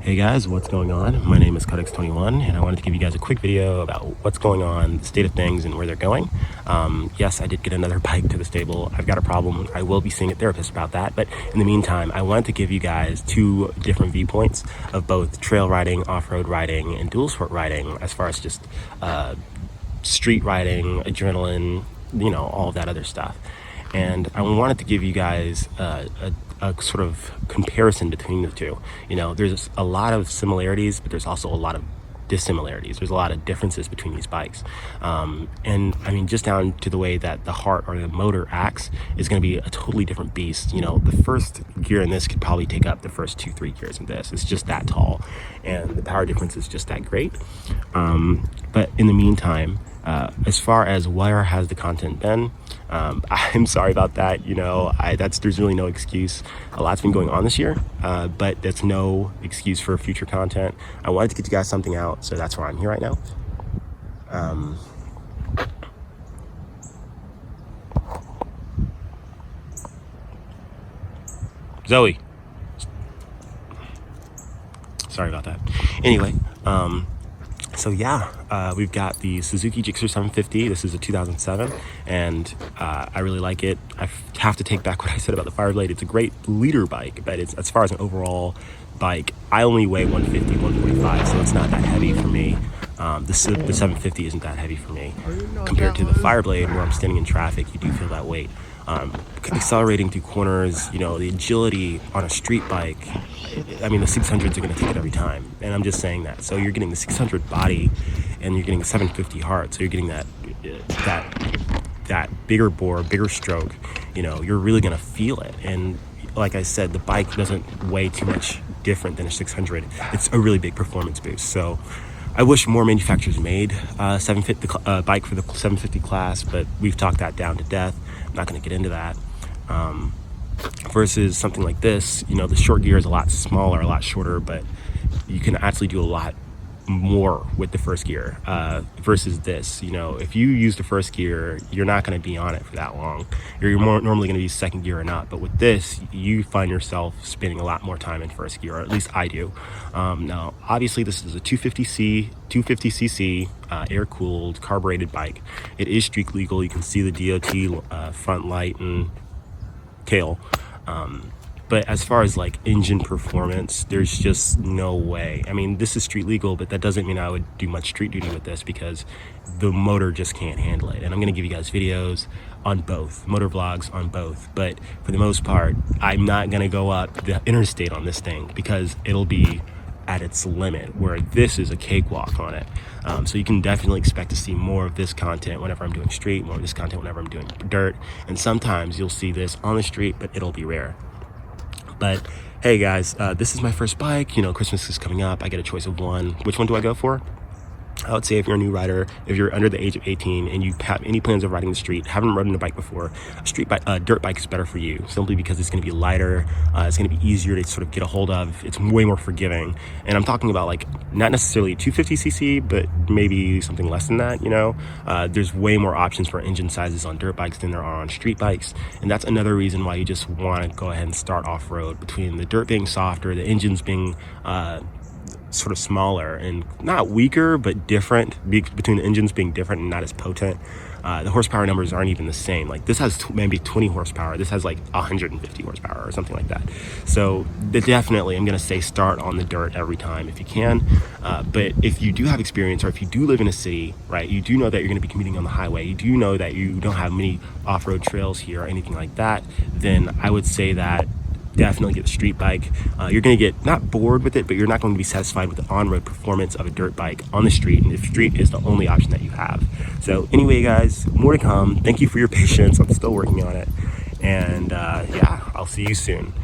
Hey guys, what's going on? My name is Cuttix21 and I wanted to give you guys a quick video about what's going on, the state of things and where they're going. Yes, I did get another bike to the stable. I've got a problem. I will be seeing a therapist about that, but in the meantime, I wanted to give you guys two different viewpoints of both trail riding, off-road riding, and dual sport riding as far as just street riding, adrenaline, all of that other stuff. And I wanted to give you guys a sort of comparison between the two. There's a lot of similarities, but there's also a lot of dissimilarities. There's a lot of differences between these bikes. And I mean, just down to the way that the heart or the motor acts is going to be a totally different beast. The first gear in this could probably take up the first 2-3 gears in this. It's just that tall, and the power difference is just that great. But in the meantime, as far as where has the content been, I'm sorry about that. There's really no excuse. A lot's been going on this year, but that's no excuse for future content. I wanted to get you guys something out, so that's why I'm here right now. Zoe, sorry about that. Anyway, so yeah, we've got the Suzuki Gixxer 750. This is a 2007, and I really like it. I have to take back what I said about the Fireblade. It's a great leader bike, but it's, as far as an overall bike, I only weigh 150, 145, so it's not that heavy for me. The 750 isn't that heavy for me compared to the Fireblade, where I'm standing in traffic. You do feel that weight. Accelerating through corners, the agility on a street bike. I mean, the 600s are going to take it every time, and I'm just saying that. So you're getting the 600 body, and you're getting the 750 heart. So you're getting that bigger bore, bigger stroke. You're really going to feel it. And like I said, the bike doesn't weigh too much different than a 600. It's a really big performance boost. So I wish more manufacturers made bike for the 750 class, but we've talked that down to death. I'm not going to get into that. Versus something like this, the short gear is a lot smaller, a lot shorter, but you can actually do a lot more with the first gear versus this. If you use the first gear, you're not going to be on it for that long. You're normally going to be second gear and up, but with this, you find yourself spending a lot more time in first gear, or at least I do. Now, obviously, this is a 250cc air-cooled, carbureted bike. It is street legal. You can see the DOT front light and tail. But as far as like engine performance, there's just no way. I mean, this is street legal, but that doesn't mean I would do much street duty with this, because the motor just can't handle it. And I'm going to give you guys videos on both, motor vlogs on both. But for the most part, I'm not going to go up the interstate on this thing, because it'll be at its limit, where this is a cakewalk on it. So you can definitely expect to see more of this content whenever I'm doing street, more of this content whenever I'm doing dirt. And sometimes you'll see this on the street, but it'll be rare. But hey guys, this is my first bike. Christmas is coming up. I get a choice of one. Which one do I go for? I would say if you're a new rider, if you're under the age of 18 and you have any plans of riding the street, haven't ridden a bike before, dirt bike is better for you, simply because it's going to be lighter. It's going to be easier to sort of get a hold of. It's way more forgiving. And I'm talking about like not necessarily 250cc, but maybe something less than that. There's way more options for engine sizes on dirt bikes than there are on street bikes. And that's another reason why you just want to go ahead and start off-road. Between the dirt being softer, the engines being sort of smaller and not weaker, but different, between the engines being different and not as potent. The horsepower numbers aren't even the same. Like this has maybe 20 horsepower. This has like 150 horsepower or something like that. So definitely, I'm going to say start on the dirt every time if you can. But if you do have experience, or if you do live in a city, right, you do know that you're going to be commuting on the highway, you do know that you don't have many off-road trails here or anything like that, then I would say that definitely get the street bike. You're going to get not bored with it, but you're not going to be satisfied with the on-road performance of a dirt bike on the street, and the street is the only option that you have. So anyway guys, more to come. Thank you for your patience. I'm still working on it, and yeah, I'll see you soon.